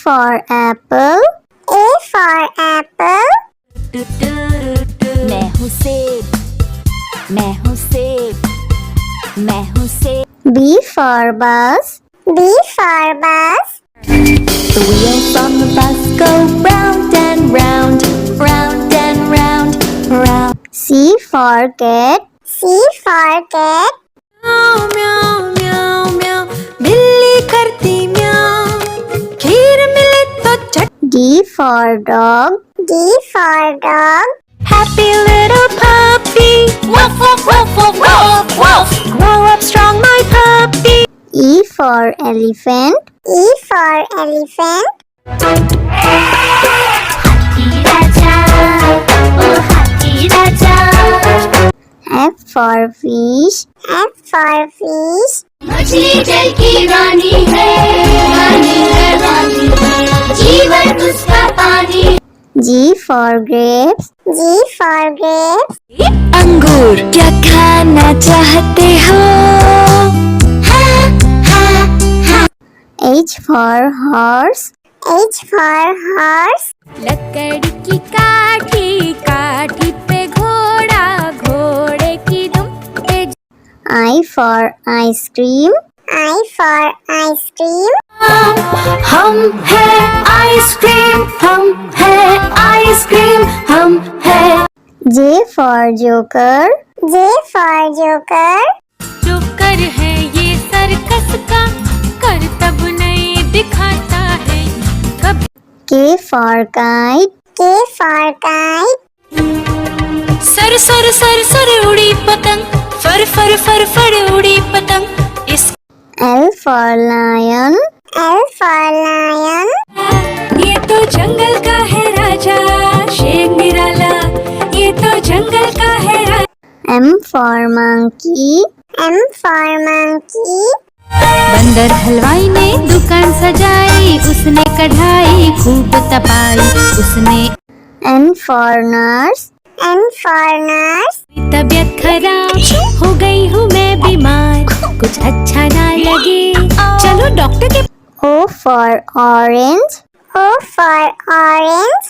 for apple. A for apple. मैं हूँ सेब, मैं हूँ सेब, मैं हूँ सेब। B for bus. B for bus. The wheels on the bus go round and round, round and round, round. C for cat. C for cat. म्याऊ म्याऊ म्याऊ म्याऊ, बिल्ली करती म्याऊ, खीर मिले तो चट। D for dog. D for dog. Happy little puppy, woof woof woof woof woof woof. Grow up strong, my puppy. E for elephant. E for elephant. हाथी राजा, ओ हाथी राजा। F for fish. F for fish. मछली जल की रानी है, रानी है, रानी है, जीवन उसका पानी। G for grapes. G for grapes. अंगूर क्या खाना चाहते हो? H for horse. H for horse. लकड़ी की काठी, काठी पे घोड़ा, घोड़े की दुम पे। I for ice cream. I for ice cream. हम है आइसक्रीम, हम है आइसक्रीम, हम है। J for joker. J for joker. Joker है ये सर्कस का, करतब नहीं दिखाता है कब। K for kite. K for kite. Sir sir sir sir उड़ी पतंग, फर फर फर फर उड़ी पतंग। इस L for lion. L for lion. ये तो जंगल का है राजा, शेर निराला, ये तो जंगल का है राजा। M for monkey. M for monkey. बंदर हलवाई ने दुकान सजाई, उसने कढ़ाई खूब तपाई, उसने। N for nurse. N for nurse. तबीयत खराब हो गई हूँ मैं बीमार, कुछ अच्छा ना लगे, चलो डॉक्टर के। O for orange. O for orange.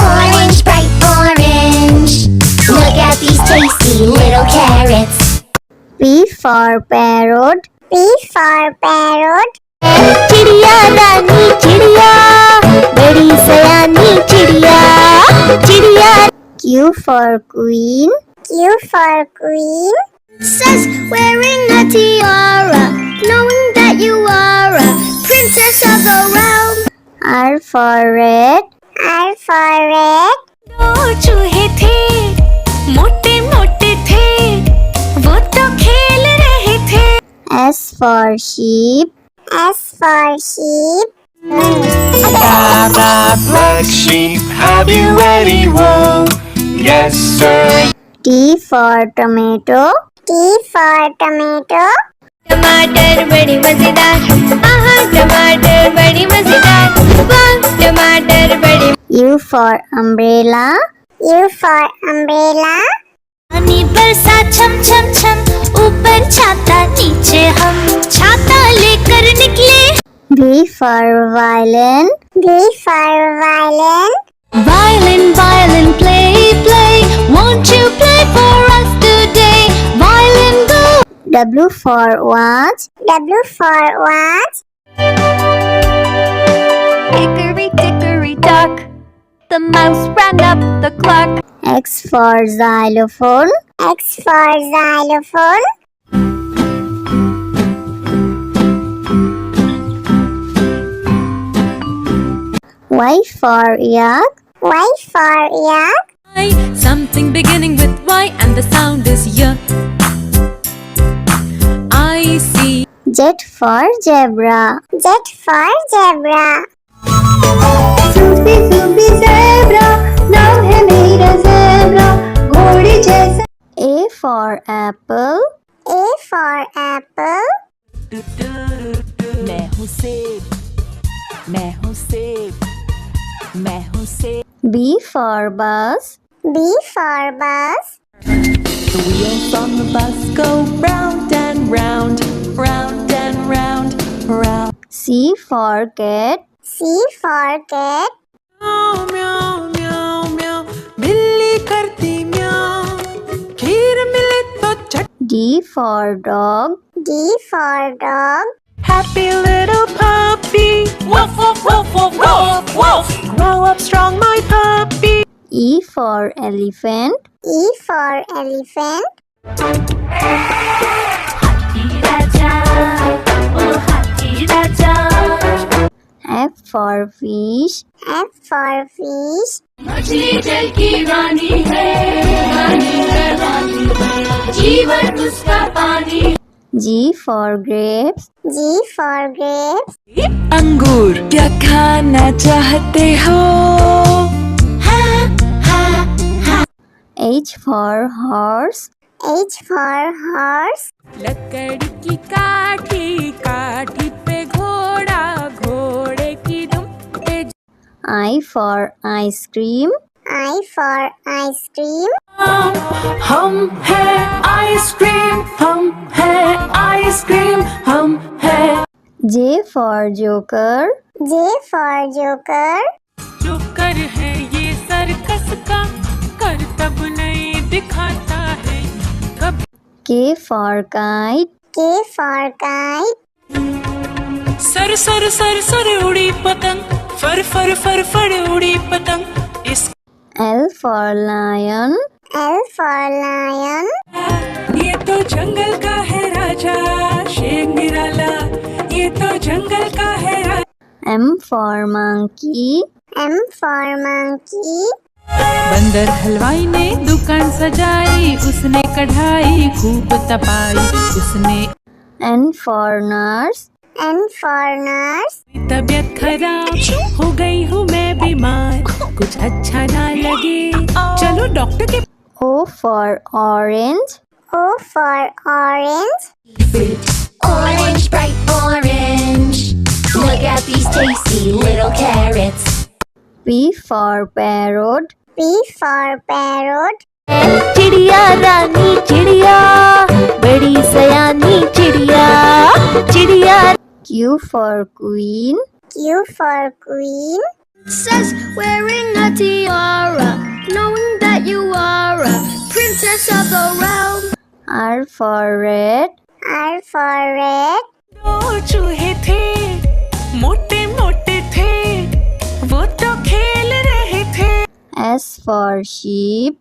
Orange, bright orange. Look at these tasty little carrots. P for parrot. P for parrot. चिड़िया रानी चिड़िया, बड़ी सयानी चिड़िया, चिड़िया। Q for queen. Q for queen. Princess wearing a tiara, knowing that you are a princess of the realm. R for red. R for red. दो चूहे थे, मोटे मोटे थे, वो तो खेल रहे थे। S for sheep. S for sheep. Baba, black sheep, have you any wool? Yes, sir. T for tomato. T for tomato. टमाटर बड़ी मजेदार, आहा टमाटर बड़ी मजेदार, वाह टमाटर बड़ी। U for umbrella. U for umbrella. पानी बरसा छम छम छम, ऊपर छाता नीचे हम, छाता लेकर निकले। V for violin. V for violin. Violin, violin, play, play, won't you play for us today? Violin, go. W for watch. W for watch. Hickory dickory dock, the mouse ran up the clock. X for xylophone. X for xylophone. Y for yak. Y for yak. Something beginning with Y and the sound is Y. I see. Z for zebra. Z for zebra. Sufi Sufi zebra, नाम है मेरा zebra, घोड़े जैसा। A for apple. A for apple. मैं हूँ सेब, मैं हूँ सेब, मैं हूँ सेब। B for bus. B for bus. The wheels on the bus go round and round, round and round, round. C for cat. C for cat. म्याऊ म्याऊ म्याऊ म्याऊ बिल्ली करती म्याऊ खीर मिले तो चट D for dog. D for dog. Happy little puppy woof woof woof woof woof woof grow up strong my puppy E for elephant. E for elephant. हाथी राजा ओ हाथी राजा F for fish. F for fish. मछली जल की रानी है रानी है जीवन उसका पानी G for grapes. G for grapes. अंगूर क्या खाना चाहते हो H for horse. H for horse. लकड़ी की काठी काठी पे घोड़ा घोड़े की दुम पे I for ice cream. I for ice cream. हम है आइसक्रीम हम है आइसक्रीम हम है J for joker. J for joker. जो कर है ये सर्कस का करतब नहीं दिखाता है कभी K for kite. K for kite. Sir sir sir sir उड़ी पतंग फर फर फर फर उड़ी पतंग इस L for lion. L for lion. ये तो जंगल का है राजा शेर निराला ये तो जंगल का है राजा M for monkey. M for monkey. बंदर हलवाई ने दुकान सजाई उसने कढ़ाई खूब तपाई उसने N for nurse. N for nurse. तबीयत खराब हो गई हूँ मैं बीमार कुछ अच्छा ना लगे चलो डॉक्टर के O for orange. O for orange. Orange, bright orange. Look at these tasty little carrots. P for parrot. P for parrot. चिड़िया रानी चिड़िया बड़ी सयानी चिड़िया चिड़िया Q for queen. Q for queen. Princess wearing a tiara, knowing that you are a princess of the realm. R for red. R for red. दो चूहे थे मोटे मोटे थे वो तो खेल रहे थे S for sheep.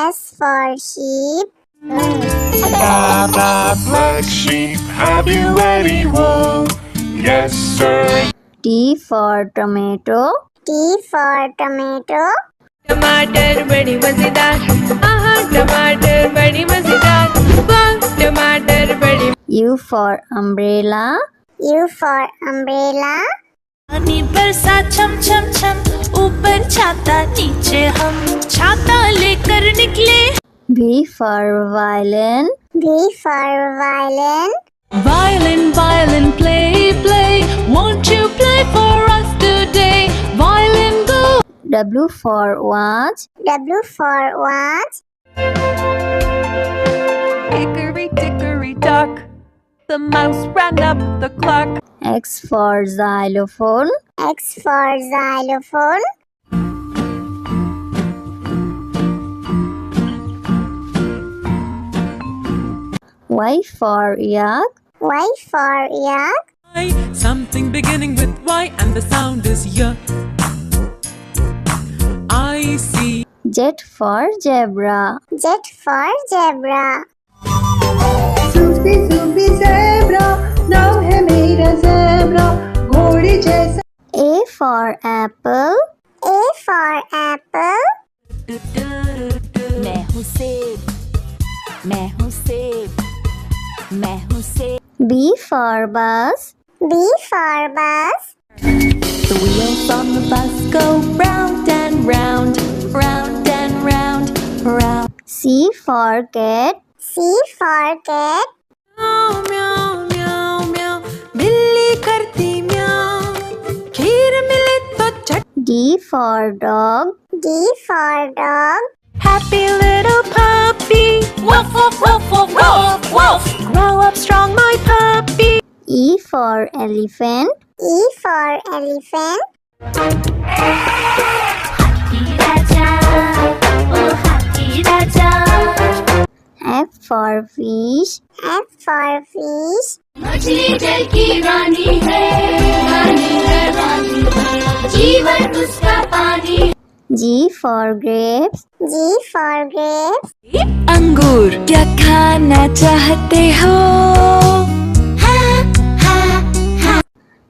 S for sheep. Baa baa black sheep, have you any wool? Yes, sir. T for tomato. T for tomato. टमाटर बड़ी मजेदार आहा टमाटर बड़ी मजेदार वाह टमाटर बड़ी U for umbrella. U for umbrella. पानी बरसा छम छम छम ऊपर छाता नीचे हम छाता लेकर निकले V for violin. V for violin. Violin violin play play won't you play for us today violin go W for watch. W for watch. Hickory dickory dock, the mouse ran up the clock. X for xylophone. X for xylophone. Y for yak. Y for yak. something beginning with Y and the sound is Y I see Z for zebra. Z for zebra. Sufi Sufi zebra नाम है मेरा zebra घोड़ी जैसा A for apple. A for apple. मैं हूँ सेब मैं हूँ सेब मैं हूँ सेब B for bus. B for bus. The wheels on the bus go round and round round and round round C for cat. C for cat. म्याऊ म्याऊ म्याऊ म्याऊ बिल्ली करती म्याऊ खीर मिले तो चट D for dog. D for dog. Happy little puppy woof woof woof woof woof woof grow up strong my puppy E for elephant. E for elephant. हाथी राजा ओ हाथी राजा F for fish. F for fish. मछली जल की रानी है रानी है रानी है जीवन उसका पानी G for grapes. G for grapes. अंगूर क्या खाना चाहते हो?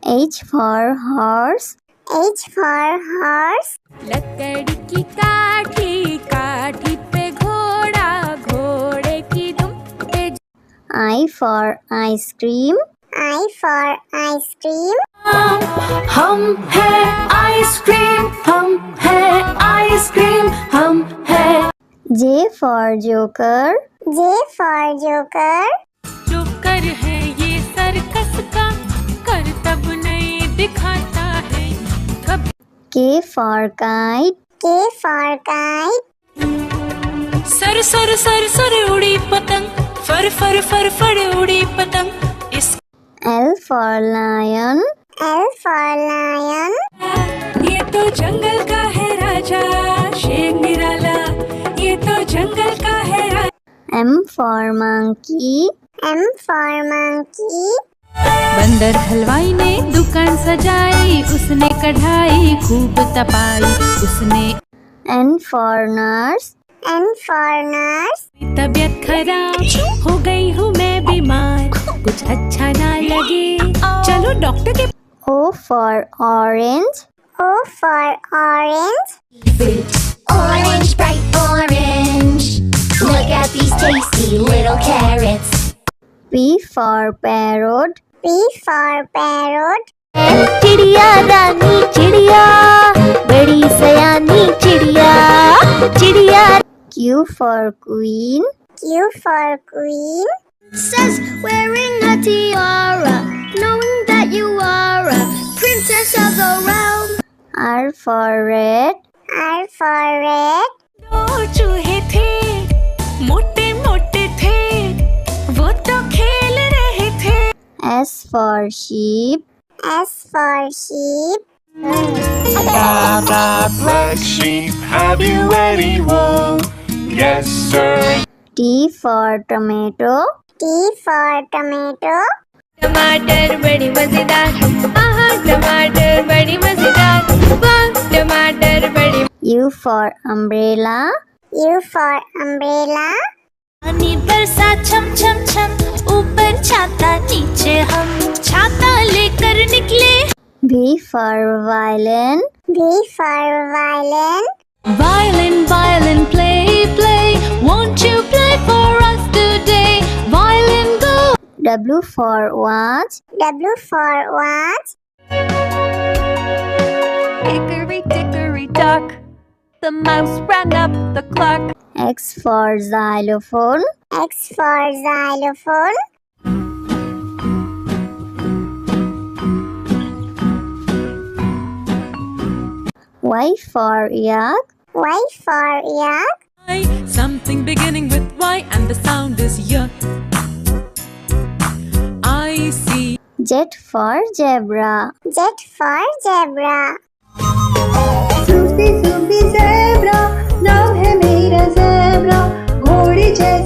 H for horse. H for horse. लकड़ी की काठी काठी पे घोड़ा घोड़े की दुम पे I for ice cream. I for ice cream. हम है आइसक्रीम हम है आइसक्रीम हम है J for joker. J for joker. जो कर है ये सर्कस का करतब नहीं दिखाता है कभी K for kite. K for kite. Sir sir sir sir उड़ी पतंग फर फर फर फर उड़ी पतंग इस L for lion. L for lion. ये तो जंगल का है राजा शेर निराला ये तो जंगल का है राजा M for monkey. M for monkey. बंदर हलवाई ने दुकान सजाई उसने कढ़ाई खूब तपाई उसने N for nurse. N for nurse. तबीयत खराब हो गई हूँ मैं बीमार कुछ अच्छा ना लगे चलो डॉक्टर के O for orange. O for orange. Orange, bright orange. Look at these tasty little carrots. P for parrot. P for parrot. चिड़िया रानी चिड़िया बड़ी सयानी चिड़िया चिड़िया Q for queen. Q for queen. Says wearing a tiara, knowing that you are a princess of the realm. R for red. R for red. दो चूहे थे मोटे मोटे थे वो तो खेल रहे थे S for sheep. S for sheep. Black sheep, have you any wool? Yes, sir. T for tomato. T for tomato. टमाटर बड़ी मजेदार आहा टमाटर बड़ी मजेदार वाह टमाटर बड़ी U for umbrella. U for umbrella. पानी बरसा छम छम छम ऊपर छाता नीचे हम छाता लेकर निकले V for violin. V for violin. Violin violin play play won't you play for us today violin go W for watch. W for watch. hickory dickory dock the mouse ran up the clock X for xylophone. X for xylophone. Y for yak. Y for yak. something beginning with Y and the sound is Y I see Z for zebra. Z for zebra. Susie, Susie, zebra, नाम है मेरा zebra, घोड़ी जैसा